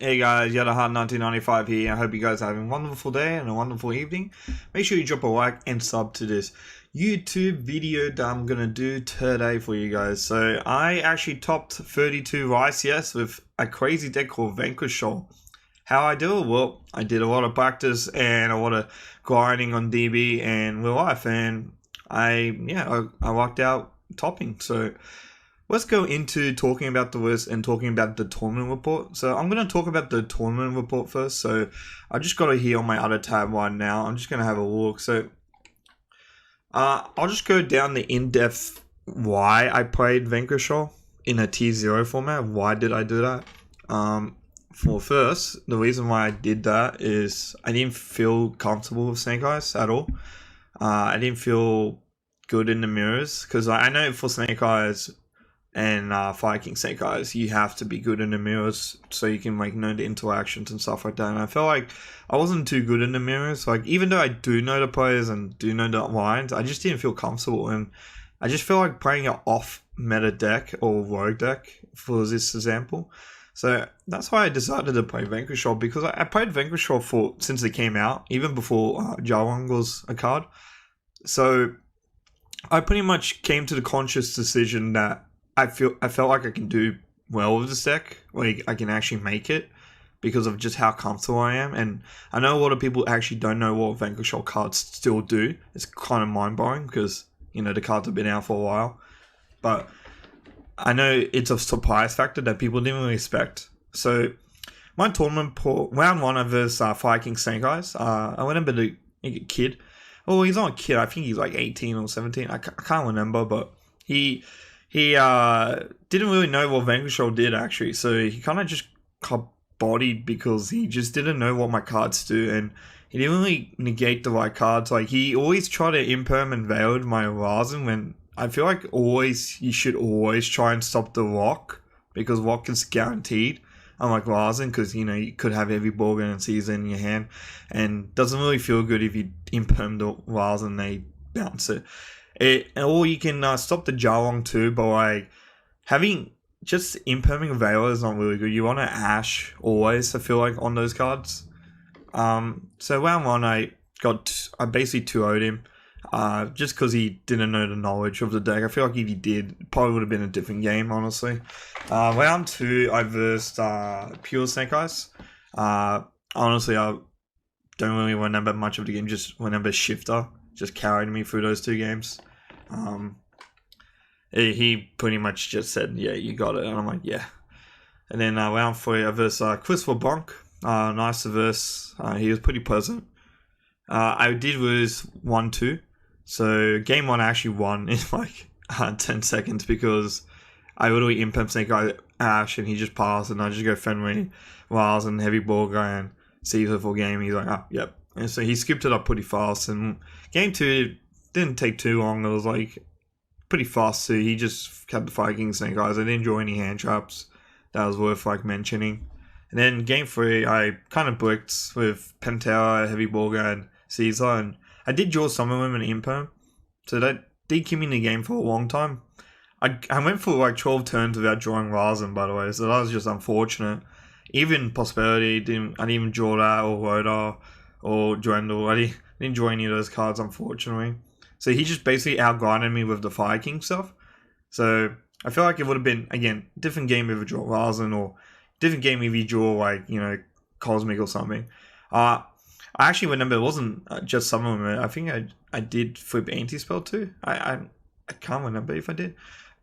Hey guys, Yadahan 1995 here. I hope you guys are having a wonderful day and a wonderful evening. Make sure you drop a like and sub to this YouTube video that I'm gonna do today for you guys. So I actually topped 32 YCS with a crazy deck called Vanquish. How I do it? Well, I did a lot of practice and a lot of grinding on DB and real life, and I walked out topping. So let's go into talking about the list and talking about the tournament report. So I'm going to talk about the tournament report first. So I just got it here on my other tab right now. I'm just going to have a look. So I'll just go down the in-depth why I played Vanquish in a T0 format. Why did I do that? For first, the reason why I did that is I didn't feel comfortable with Snake Eyes at all. I didn't feel good in the mirrors because I know for Snake Eyes and Fire King Snake Eyes, you have to be good in the mirrors so you can know the interactions and stuff like that. And I felt like I wasn't too good in the mirrors. Like, even though I do know the players and do know the lines, I just didn't feel comfortable. And I just feel like playing an off meta deck or rogue deck for this example. So that's why I decided to play Vanquish because I played Vanquish since it came out, even before Jawang was a card. So I pretty much came to the conscious decision that I felt like I can do well with this deck. Like, I can actually make it because of just how comfortable I am. And I know a lot of people actually don't know what Vanquish cards still do. It's kind of mind-blowing because, the cards have been out for a while. But I know it's a surprise factor that people didn't really expect. So my tournament, round 1 of this Fire King Snake Eyes, I went in with a kid. Oh, he's not a kid. I think he's like 18 or 17. I can't remember, but he didn't really know what Vanquish did, actually. So he kind of just got bodied because he just didn't know what my cards do. And he didn't really negate the right cards. Like, he always tried to imperm and veiled my Razen when I feel like you should always try and stop the rock because rock is guaranteed. Unlike Razen, because, you could have every Borgin and Caesar in your hand. And doesn't really feel good if you imperm the Razen and they bounce it. Or you can stop the Jawang too, but having just imperming Veiler is not really good. You want to Ash always, I feel like, on those cards. So round 1, I basically 2-0'd him, just because he didn't know the knowledge of the deck. I feel like if he did, it probably would have been a different game, honestly. Round 2, I versed Pure Snake Eyes. Honestly, I don't really remember much of the game, just remember Shifter just carried me through those 2 games. He pretty much just said, yeah, you got it. And I'm like, yeah. And then round 3, I versed Christopher Bonk. Nice verse. He was pretty pleasant. I did lose 1-2. So game 1 I actually won in like 10 seconds because I literally imperm Snake Eye Ash and he just passed and I just go Fenway, Wiles and Heavy Ball guy and Caesar for game. He's like, yep. And so he skipped it up pretty fast, and game 2 didn't take too long. It was like pretty fast too. He just kept the Fire King Snake Eyes. I didn't draw any hand traps that was worth mentioning. And then game 3, I kind of bricked with Pantera, Heavy Borga, and Caesar, and I did draw some of them in Imperm, so that did keep me in the game for a long time. I went for like 12 turns without drawing Razen, by the way, so that was just unfortunate. Even Prosperity, I didn't even draw that, or Rhoda, or Dwendal. I didn't draw any of those cards, unfortunately. So he just basically outgrinded me with the Fire King stuff. So I feel like it would have been, again, different game if you draw Razen, or different game if you draw, Cosmic or something. I actually remember it wasn't just some of them. I think I did flip Anti-Spell too. I can't remember if I did.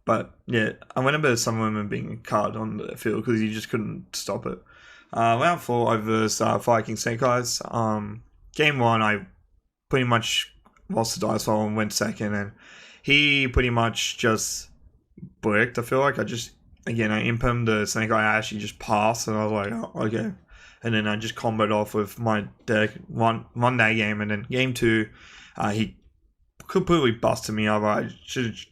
But yeah, I remember some of them being a card on the field because you just couldn't stop it. Round 4, I versed Fire King Snake Eyes. Game 1, I pretty much lost the dice roll and went second, and he pretty much just bricked. I feel like I impermed the Snake Eye Ash, he just passed, and I was like, oh, okay. And then I just comboed off with my deck, one day game, and then game 2, he completely busted me up. I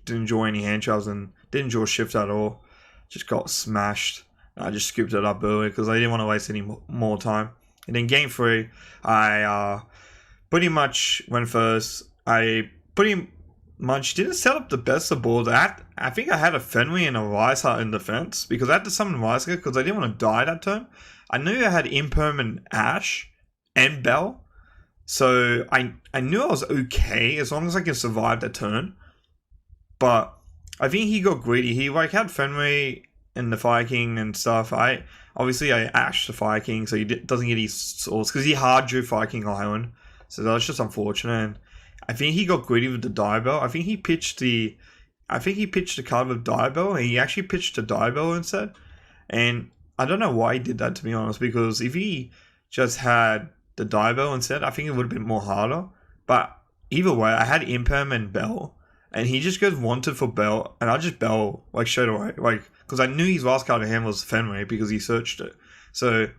didn't draw any hand traps and didn't draw shift at all. Just got smashed. I just scooped it up early because I didn't want to waste any more time. And then game 3, I pretty much went first. I pretty much. Didn't set up the best of boards. I think I had a Fenway and a Weishart in defense because I had to summon Weishart because I didn't want to die that turn. I knew I had Imperm and Ash and Bell. So I knew I was okay as long as I can survive that turn. But I think he got greedy. He like had Fenway and the Fire King and stuff. I ashed the Fire King so he doesn't get his swords because he hard drew Fire King Island. So that was just unfortunate. And I think he got greedy with the Diabell. I think he pitched the card with Diabell and he actually pitched the Diabell instead. And I don't know why he did that, to be honest, because if he just had the Diabell instead, I think it would have been more harder. But either way, I had Imperm and Bell. And he just goes wanted for Bell, and I just Bell like straight away, like because I knew his last card to hand was Fenway because he searched it. So,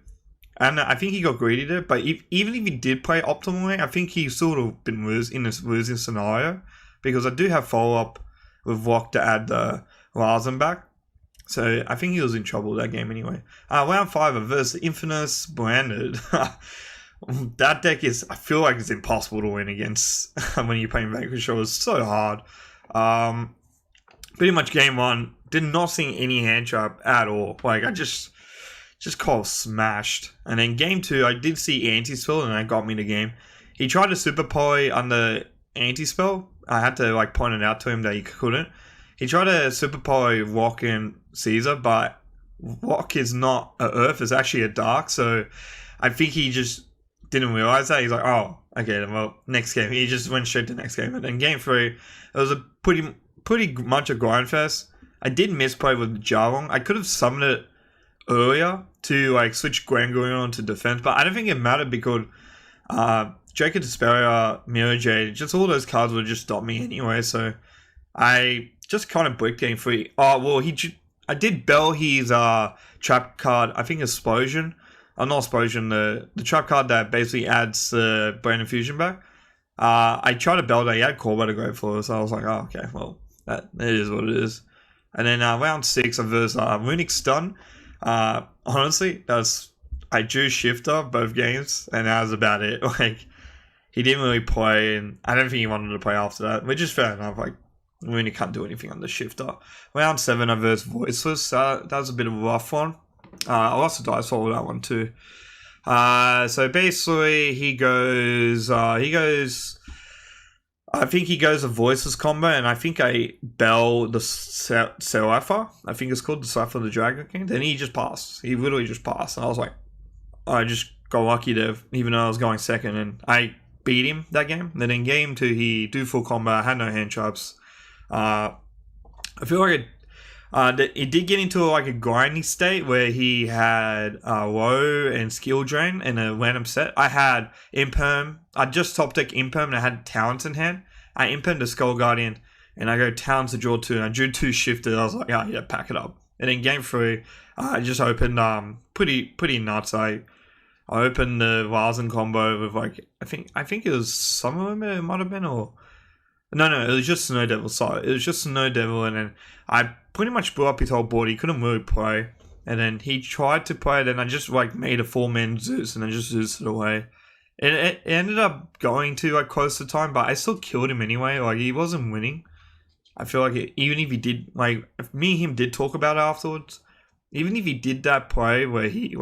and I think he got greedy there. But even if he did play optimally, I think he sort of been in this losing scenario because I do have follow up with Rock to add the Larsen back. So I think he was in trouble that game anyway. Round 5 versus Infamous Branded. That deck I feel like it's impossible to win against when you're playing Vanquish. It was so hard. Pretty much game 1, did not see any hand trap at all. Like I just called smashed. And then game 2, I did see anti-spell and that got me the game. He tried to super poly on the anti-spell. I had to like point it out to him that he couldn't. He tried to super poly Rock and Caesar, but Rock is not a Earth, it's actually a Dark. So I think he just didn't realize that. He's like, oh, okay, well, next game. He just went straight to next game. And then game 3, it was a pretty much a grind fest. I did misplay with Jarlong. I could have summoned it earlier to like switch Grangurion to defense, but I don't think it mattered because Jacob Desperia, Mirror Jade, just all those cards would just stop me anyway. So I just kind of bricked game 3. Oh, well, I did Bell his trap card, I think Explosion. Not Explosion, the trap card that basically adds the Brain Infusion back. I tried to Bell that, he had Corba to go for, so I was like, oh, okay, well, that is what it is. And then round 6 versus Runic Stun. Honestly, I drew Shifter both games, and that was about it. Like, he didn't really play, and I don't think he wanted to play after that, which is fair enough. Like, Runic can't do anything on the Shifter. Round 7 versus Voiceless. That was a bit of a rough one. I lost the dice roll with that one too. So basically he goes I think he goes a Voiceless combo, and I think I Bell the Cipher. I think it's called the Cipher of the Dragon King. Then he just passed. He literally just passed. And I was like, I just got lucky there, even though I was going second, and I beat him that game. And then in game 2, he do full combo. I had no hand traps. I feel like it did get into like a grinding state where he had low and skill drain in a random set. I had Imperm. I just top deck Imperm and I had Talents in hand. I Impermed the Skull Guardian and I go Talents to draw 2 and I drew 2 shifted. I was like, oh yeah, pack it up. And in game 3, I just opened pretty nuts. I opened the Larsen combo with like I think it was some of them. It might have been or. No, it was just Snow Devil. Sorry, it was just Snow Devil, and then I pretty much blew up his whole board. He couldn't really play, and then he tried to play, then I just like made a 4-man Zeus, and then just Zeus it away. And it ended up going to like close to time, but I still killed him anyway. Like he wasn't winning. I feel like even if he did, like if me and him did talk about it afterwards, even if he did that play where he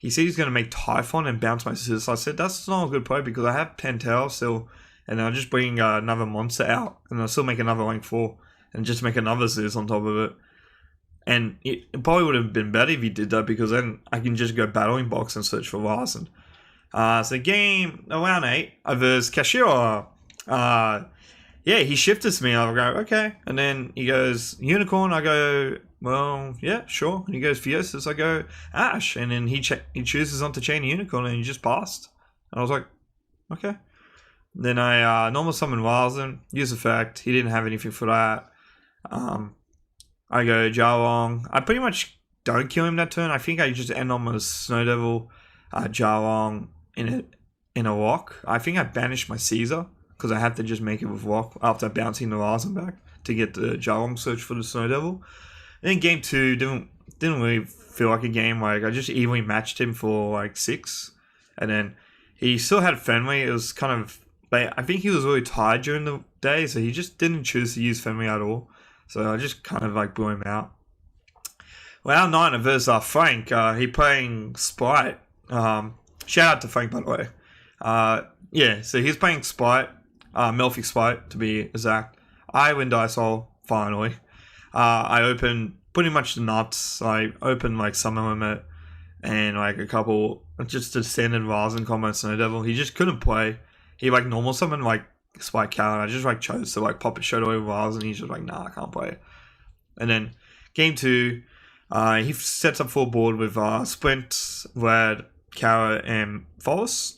said he's gonna make Typhon and bounce my Zeus, I said that's not a good play because I have Pentel still. And I'll just bring another monster out. And I'll still make another rank 4. And just make another Zeus on top of it. And it probably would have been better if he did that. Because then I can just go battling box and search for Larsen. So game round 8 versus Kashira. Yeah, he shifted me. I'll go, okay. And then he goes Unicorn. I go, well, yeah, sure. And he goes Fiosis. I go Ash. And then he chooses onto Chain Unicorn. And he just passed. And I was like, okay. Then I normal summon Larsen, use effect. He didn't have anything for that. I go Jarlong. I pretty much don't kill him that turn. I think I just end on with Snow Devil, Jarlong in a rock. I think I banished my Caesar because I had to just make it with rock after bouncing the Larsen back to get the Jarlong search for the Snow Devil. And then game 2 didn't really feel like a game. Like I just evenly matched him for like 6, and then he still had Fenway. It was kind of. But I think he was really tired during day, so he just didn't choose to use Fenway at all. So I just kind of like blew him out. Well, our niner versus Frank. He playing Spite. Shout out to Frank, by the way. Yeah, so he's playing Spite. Melfi Spite, to be exact. I win Dice Roll, finally. I opened pretty much the nuts. I opened like Summon Limit and like a couple, just a standard Ryzen combo Snow Devil. He just couldn't play. He like normal summon like Spike Cow, and I just like chose to like pop it straight away with Ryzen, and he's just like, nah, I can't play it. And then game 2, he sets up full board with Sprint, Red, Kara, and Forest.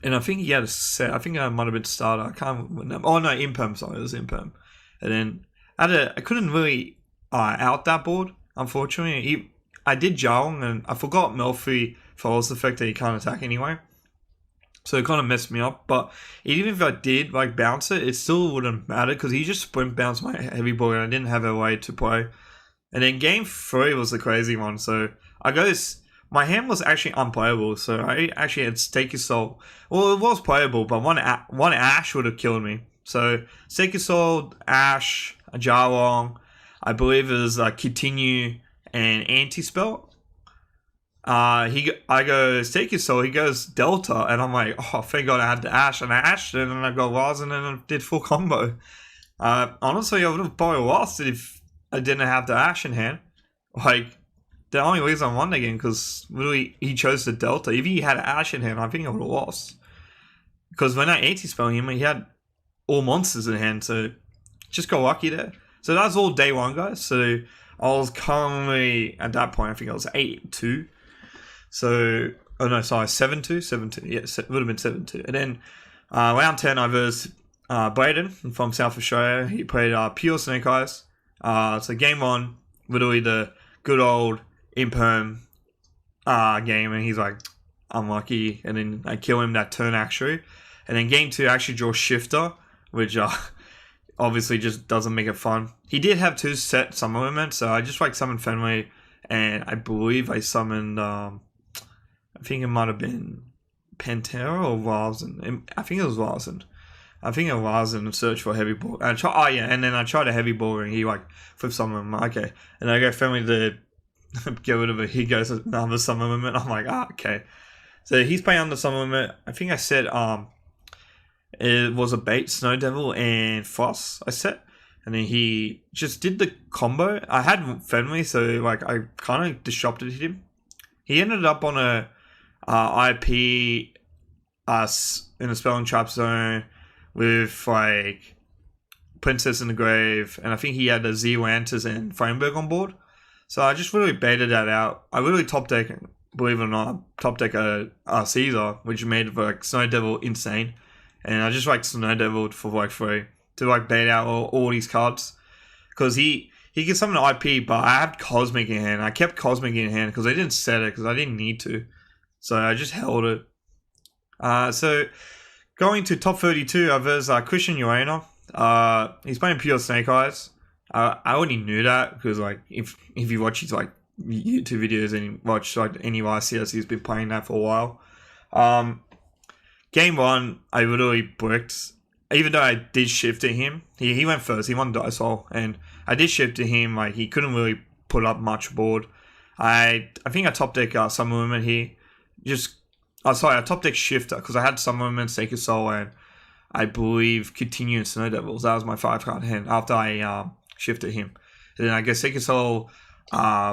And I think he had a set. I think I might have been starter. I can't remember. Oh no, Imperm. Sorry, it was Imperm. And then I couldn't really out that board. Unfortunately, I did Jarl, and I forgot Melfi Forest effect that he can't attack anyway. So it kind of messed me up. But even if I did like bounce it, it still wouldn't matter because he just sprint bounced my heavy board, and I didn't have a way to play. And then game 3 was the crazy one. So I go this. My hand was actually unplayable, so I actually had Stake Your Soul. Well, it was playable, but one Ash would have killed me. So Stake Your Soul, Ash, a Jarlong, I believe it was Continue and Anti-Spell. I go Stake Your Soul, he goes Delta, and I'm like, oh, thank God I had the Ash, and I Ashed it, and then I got Ryzen, and I did full combo. Honestly, I would have probably lost it if I didn't have the Ash in hand. Like, the only reason I won the game because really he chose the Delta. If he had Ash in hand, I think I would have lost. Because when I anti-spell him, he had all monsters in hand, so just got lucky there. So that's all day 1, guys. So I was currently, at that point, I think I was 8-2. So, oh no, sorry, 7-2? 7-2, yeah, it would have been 7-2. And then round 10, I versed Braden from South Australia. He played Pure Snake Eyes. So game 1, literally the good old Imperm game, and he's like unlucky, and then I kill him that turn actually, and then game 2 I actually draw Shifter, which obviously just doesn't make it fun. He did have 2 set summon limits, so I just like summoned Fenway, and I believe I summoned I think it might have been Pantera or Ryzen. I think it was Ryzen. I think it was Ryzen and search for a heavy ball. And and then I tried a heavy ball, and he like flipped summon. Okay, and I go Fenway to get rid of it. He goes another summon limit. I'm like, okay. So he's playing on the summon limit. I think I said it was a bait, Snow Devil and Frost. I said, and then he just did the combo. I had Fenway, so like I kind of disrupted him. He ended up on a IP in a spell and trap zone with like Princess in the Grave, and I think he had a Zealantis and Frameberg on board. So I just really baited that out. I really top deck, believe it or not, top deck a Caesar, which made like Snow Devil insane. And I just like Snow Devil for like free to like bait out all these cards. Because he can summon an IP, but I had Cosmic in hand. I kept Cosmic in hand because I didn't set it because I didn't need to. So I just held it. So going to top 32, there's Christian Ueno. He's playing Pure Snake Eyes. I already knew that because like if you watch his like YouTube videos and you watch like any YCS, he's been playing that for a while. Game 1, I literally bricked. Even though I did shift to him, he went first. He won Dice Roll, and I did shift to him. Like he couldn't really put up much board. I think I top deck some movement here. I top deck Shifter because I had some movement, Sacred Soul, and I believe Continue and Snow Devils. That was my 5-card hand after I shifted him. And then I guess Sacred Soul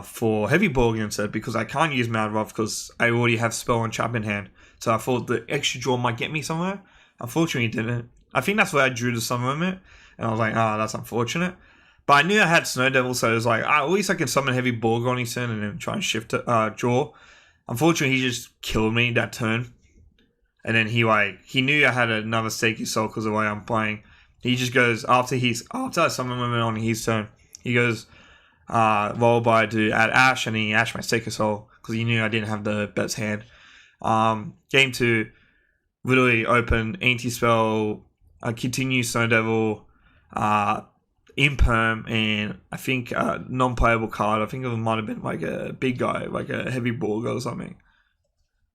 for heavy ball against it because I can't use Mad Ruff because I already have Spell and Trap in hand. So I thought the extra draw might get me somewhere. Unfortunately, it didn't. I think that's where I drew the summon limit, and I was like, that's unfortunate. But I knew I had Snow Devil, so it was like, at least I can summon heavy Borg on his turn and then try and shift it, draw. Unfortunately, he just killed me that turn. And then he knew I had another Sacred Soul because of the way I'm playing. He just goes, after I summon limit on his turn, he goes, roll by to add Ash, and he Ash my Sacred Soul because he knew I didn't have the best hand. Game 2, literally open, anti-spell, continue Snow Devil, Imperm, and I think non-playable card. I think it might have been like a big guy, like a heavy Borg or something.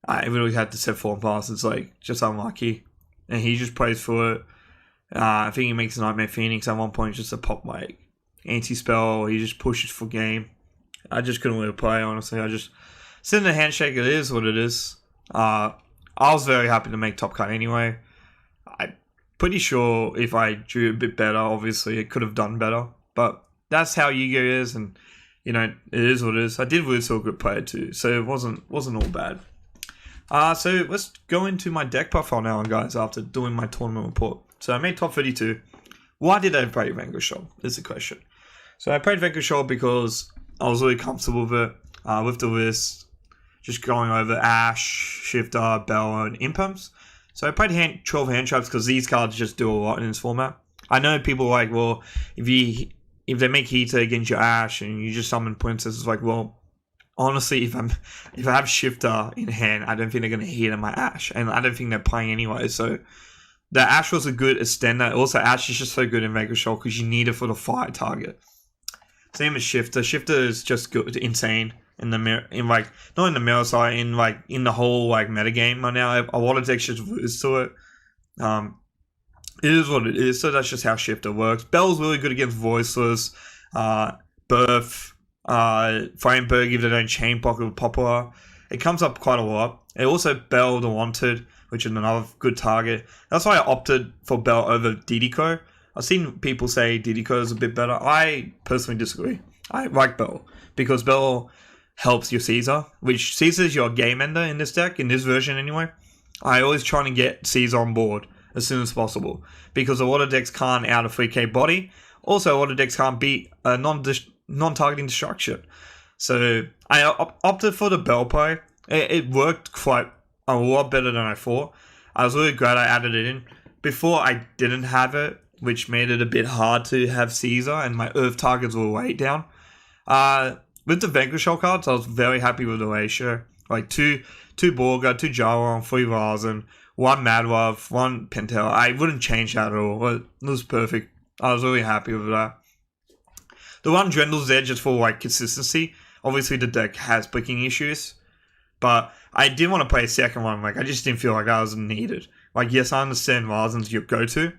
I really had to set 4 and pass. It's like just unlucky, and he just plays for it. I think he makes Nightmare Phoenix at one point just to pop like anti-spell, or he just pushes for game. I just couldn't really play, honestly. I just send a handshake, it is what it is. I was very happy to make top cut anyway. I'm pretty sure if I drew a bit better, obviously it could have done better. But that's how Yu-Gi-Oh is, and you know, it is what it is. I did lose to a good player too, so it wasn't all bad. So let's go into my deck profile now, guys, after doing my tournament report. So I made top 32. Why did I play Vanquish? Is the question. So I played Vanquish because I was really comfortable with it, with the list, just going over Ash, Shifter, Bell, and Imperms. So I played 12 hand traps because these cards just do a lot in this format. I know people are like, well, if they make Heater against your Ash and you just summon Princess, it's like, well, honestly, if I have Shifter in hand, I don't think they're going to hit on my Ash, and I don't think they're playing anyway. So the Ash was a good extender. Also, Ash is just so good in Vanquish because you need it for the fire target. Same as Shifter. Shifter is just good, insane in the mirror, not in the mirror side, in the whole like metagame right now. A lot of decks just lose to it. It is what it is. So that's just how Shifter works. Bell's really good against Voiceless, Birth, Frameberg if they don't chain pocket with Popular. It comes up quite a lot. It also Bell the Wanted, which is another good target. That's why I opted for Bell over Didiko. I've seen people say Didiko is a bit better. I personally disagree. I like Bell because Bell helps your Caesar, which Caesar is your game ender in this deck, in this version anyway. I always try to get Caesar on board as soon as possible because a lot of decks can't out a 3k body. Also, a lot of decks can't beat a non-targeting destruction. So I opted for the Bell play. It worked quite a lot better than I thought. I was really glad I added it in. Before I didn't have it, which made it a bit hard to have Caesar, and my Earth targets were way down. With the Vanquish cards, I was very happy with the ratio. Like two Borga, 2 Jaron, 3 Razen, 1 Madlove, 1 Pentel. I wouldn't change that at all. It was perfect. I was really happy with that. The one Drendel's there just for like consistency. Obviously the deck has blicking issues, but I did want to play a second one. Like I just didn't feel like I was needed. Like yes, I understand Razen's your go-to,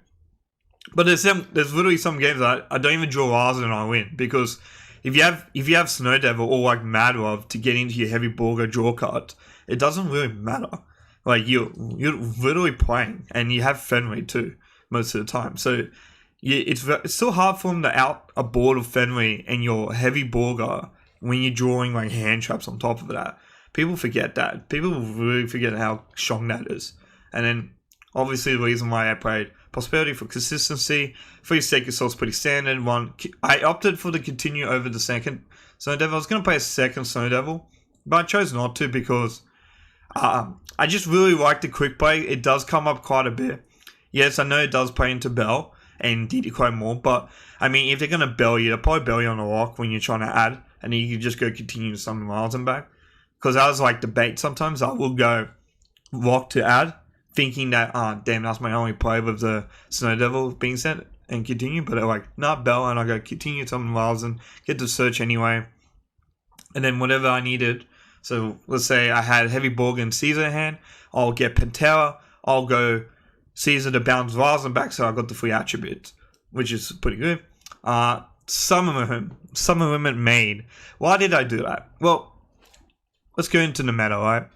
but there's literally some games that I don't even draw Razen and I win because if you have Snow Devil or like Madlove to get into your heavy Borga draw card, it doesn't really matter. Like you're literally playing, and you have Fenway too most of the time. So yeah, it's still hard for them to out a board of Fenway and your heavy Borga when you're drawing like hand traps on top of that. People forget that. People really forget how strong that is. And then obviously the reason why I played Prosperity for consistency. 3 Sacred Soul's pretty standard. I opted for the continue over the second Snow Devil. I was going to play a second Snow Devil, but I chose not to because I just really like the quick play. It does come up quite a bit. Yes, I know it does play into Bell and DD more, but I mean, if they're going to Bell you, they'll probably Bell you on the lock when you're trying to add, and then you can just go continue to summon miles and back. Because I was like debate sometimes, I will go lock to add, thinking that, damn, that's my only play with the Snow Devil being sent and continue, but they're like, not Bell, and I go continue to summon miles and get the search anyway. And then whatever I needed, so let's say I had Heavy Borg and Caesar in hand, I'll get Pantera, I'll go Caesar to bounce Razen back, so I got the free attributes, which is pretty good. Some of them it made. Why did I do that? Well, let's go into the meta, right?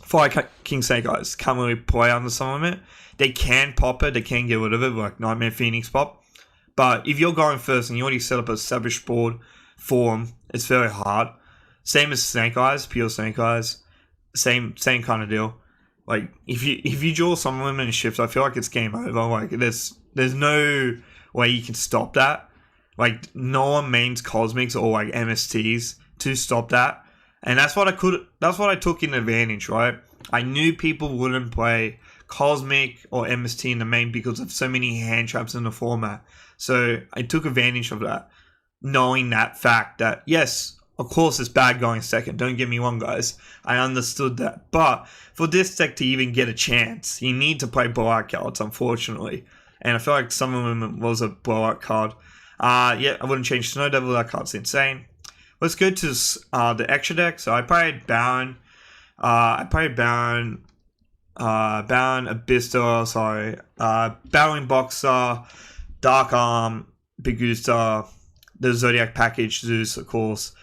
Fire King Snake Eyes can't really play under some of it. They can pop it, they can get rid of it, like Nightmare Phoenix pop. But if you're going first and you already set up an established board for them, it's very hard. Same as Snake Eyes, pure Snake Eyes. Same kind of deal. Like if you draw some of them in shift, I feel like it's game over. Like there's no way you can stop that. Like no one mains Cosmics or like MSTs to stop that. And that's what I took in advantage, right? I knew people wouldn't play Cosmic or MST in the main because of so many hand traps in the format. So I took advantage of that, knowing that fact that, yes, of course it's bad going second. Don't get me wrong, guys. I understood that. But for this deck to even get a chance, you need to play blowout cards, unfortunately. And I feel like some of them was a blowout card. Yeah, I wouldn't change Snow Devil. That card's insane. Let's go to the extra deck. So I played Baron. Baron, Abyssal, Battling Boxer, Dark Arm, Bigusta, the Zodiac Package, Zeus, of course,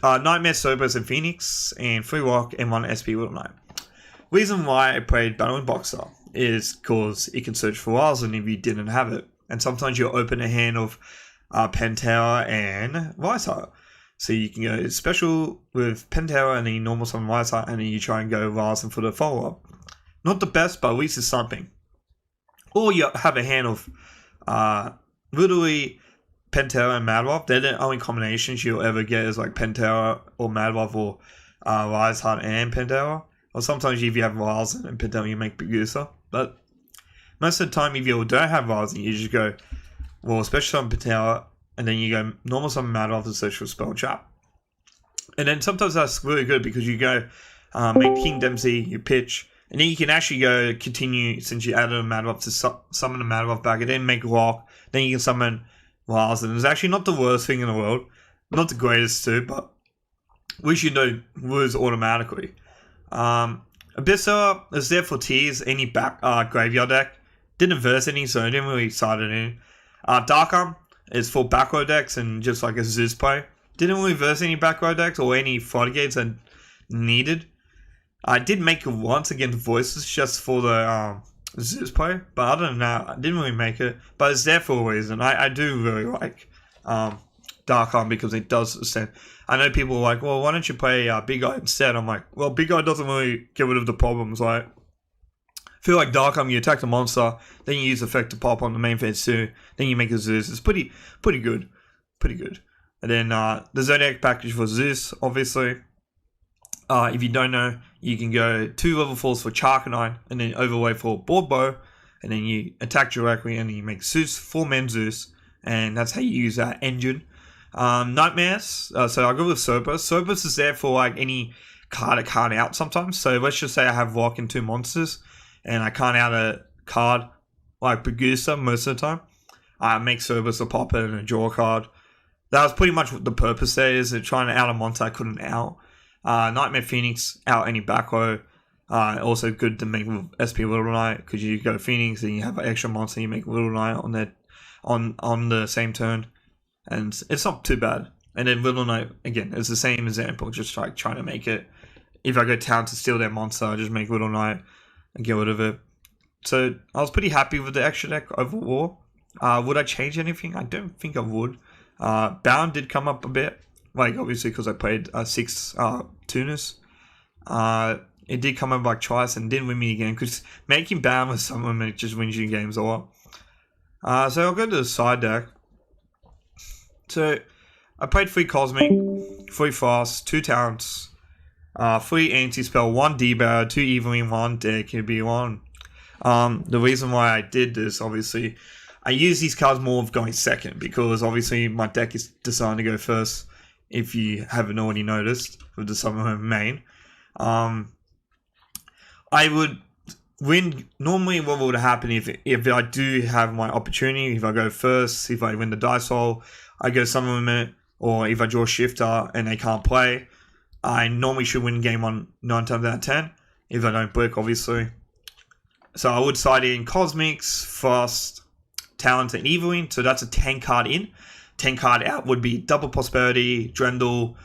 Nightmare, Cerberus, and Phoenix, and 3 Rock, and 1 SP Little Knight. Reason why I played Battling Boxer is because it can search for Wildstorm if you didn't have it. And sometimes you'll open a hand of Pantera and Vice-Heart. So you can go special with Pantera and then normal summon Vice-Heart, and then you try and go Wildstorm for the follow-up. Not the best, but at least it's something. Or you have a hand of literally Pantera and Madwolf. They're the only combinations you'll ever get is like Pantera or Madwolf or Vice-Heart and Pantera. Or sometimes if you have Wildstorm and Pantera, you make Bigusa. But most of the time, if you don't have Wildstorm, you just go, well, special summon Pantera, and then you go normal summon Madwolf to search for Spell Trap. And then sometimes that's really good because you go make King Dempsey, you pitch, and then you can actually go continue since you added a Madwolf to summon a Madwolf back, and then make Lock, then you can summon Wildstorm. It's actually not the worst thing in the world. Not the greatest too, but we should know lose automatically. Abyssal is there for tease, any back graveyard deck. Didn't verse any, so I didn't really start it in. Dark Arm is for back row decks and just like a Zeus play. Didn't really verse any back row decks or any floodgates that needed. I did make it once against Voices just for the Zeus play, but other than that, I didn't really make it. But it's there for a reason. I do really like Dark Arm because it does extend. I know people are like, well, why don't you play Big Eye instead? I'm like, well, Big Eye doesn't really get rid of the problems, right? I feel like Dark Arm, you attack the monster, then you use effect to pop on the main phase too, then you make a Zeus. It's pretty good. Pretty good. And then the Zodiac package for Zeus, obviously. If you don't know, you can go 2 level 4s for Charcanine, and then overlay for Board Bow, and then you attack directly, and then you make Zeus, 4-man Zeus, and that's how you use that engine. Nightmares, so I'll go with Cerberus. Cerberus is there for like any card I can't out sometimes. So let's just say I have Rock and 2 monsters, and I can't out a card like Bigusa most of the time. I make Cerberus a pop it and a draw card. That was pretty much what the purpose there is. Trying to out a monster I couldn't out. Nightmare Phoenix, out any back row. Also good to make with SP Little Knight, because you go Phoenix and you have an extra monster, you make Little Knight on that on the same turn. And it's not too bad. And then Little Knight, again, it's the same example, just like trying to make it. If I go town to steal their monster, I just make Little Knight and get rid of it. So I was pretty happy with the extra deck overall. Would I change anything? I don't think I would. Baron did come up a bit, like obviously because I played 6 tuners. It did come up like twice and didn't win me again, because making Baron with someone that just wins you games a lot. So I'll go to the side deck. So I played 3 Cosmic, 3 Fast, 2 Talents, 3 Anti-Spell, 1 D-Barrier, 2 Evelyn, 1 Deck, it'd be 1. The reason why I did this, obviously, I use these cards more of going second, because obviously my deck is designed to go first, if you haven't already noticed, with the Summer main. I would win. Normally what would happen if I do have my opportunity, if I go first, if I win the dice roll, I go Summer, or if I draw Shifter and they can't play, I normally should win game 1 9 times out of 10, if I don't brick, obviously. So I would side in Cosmics, Frost, Talent, and Evelyn, so that's a 10 card in. 10 card out would be Double Prosperity, Drendel,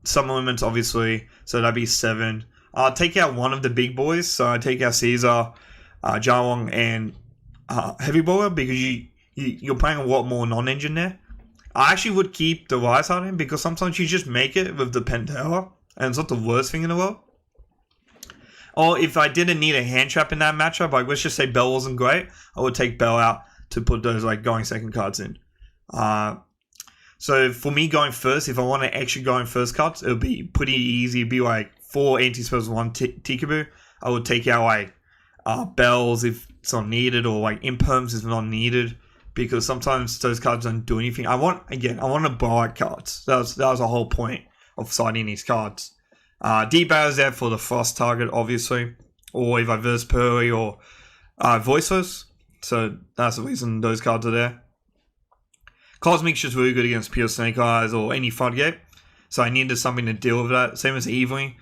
Summer Limits, obviously, so that'd be 7. I'll take out one of the big boys, so I take out Caesar, Jarwong, and Heavy Bowler, because you're playing a lot more non-engine there. I actually would keep the Rise on him, because sometimes you just make it with the Pantera, and it's not the worst thing in the world. Or if I didn't need a hand trap in that matchup, like let's just say Bell wasn't great, I would take Bell out to put those like going second cards in. So for me going first, if I want to actually go in first cards, it would be pretty easy. It'd be like 4 anti-spells, 1 Tikaboo. I would take out like Bells if it's not needed, or like Imperms if not needed, because sometimes those cards don't do anything. I want to buy cards. That was the whole point of signing these cards. D-Barrier is there for the Frost target, obviously, or if I verse Pearly or Voiceless. So that's the reason those cards are there. Cosmic's just really good against Pure Snake Eyes or any Floodgate, so I needed something to deal with that. Same as Evelyn.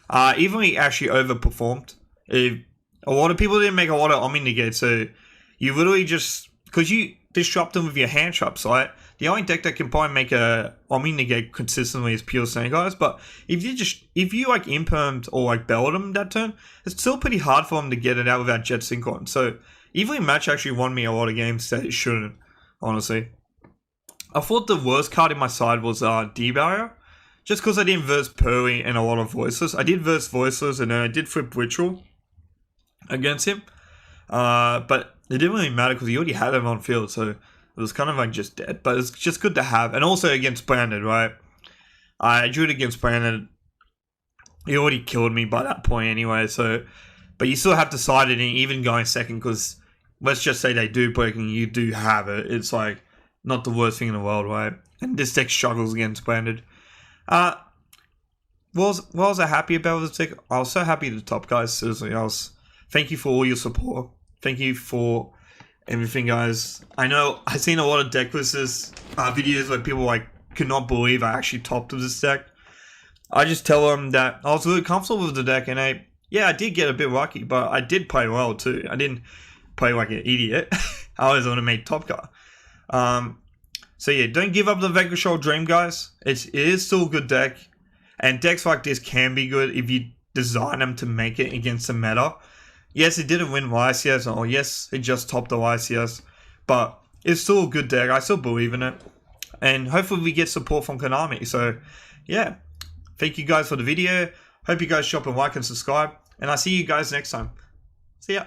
Evelyn actually overperformed If a lot of people didn't make a lot of Omni negates, so you literally just, because you disrupt them with your hand traps, right? The only deck that can probably make a Omni negate consistently is pure Snake Eyes, but if you like impermed or like belled them that turn, it's still pretty hard for them to get it out without Jet Sync on. So Evilly Match actually won me a lot of games that it shouldn't, honestly. I thought the worst card in my side was D-Barrier, just because I didn't verse Pearly and a lot of Voiceless. I did verse Voiceless and then I did flip Ritual against him, but it didn't really matter because he already had him on field, so it was kind of like just dead. But it's just good to have. And also against Branded, right? I drew it against Branded. He already killed me by that point anyway, so... But you still have to side it in, even going second, because let's just say they do break and you do have it. It's like not the worst thing in the world, right? And this deck struggles against Branded. Was I happy about this deck? I was so happy to top, guys. Seriously, thank you for all your support. Thank you for everything, guys. I know I've seen a lot of deck listers videos where people like could not believe I actually topped with this deck. I just tell them that I was really comfortable with the deck, and I did get a bit lucky, but I did play well too. I didn't play like an idiot. I was on a made top car. So yeah, don't give up the Vanquish Dream, guys. It is still a good deck, and decks like this can be good if you design them to make it against the meta. Yes, it didn't win YCS, or yes, it just topped the YCS, but it's still a good deck. I still believe in it, and hopefully we get support from Konami. So yeah, thank you guys for the video. Hope you guys shop and like and subscribe, and I'll see you guys next time. See ya.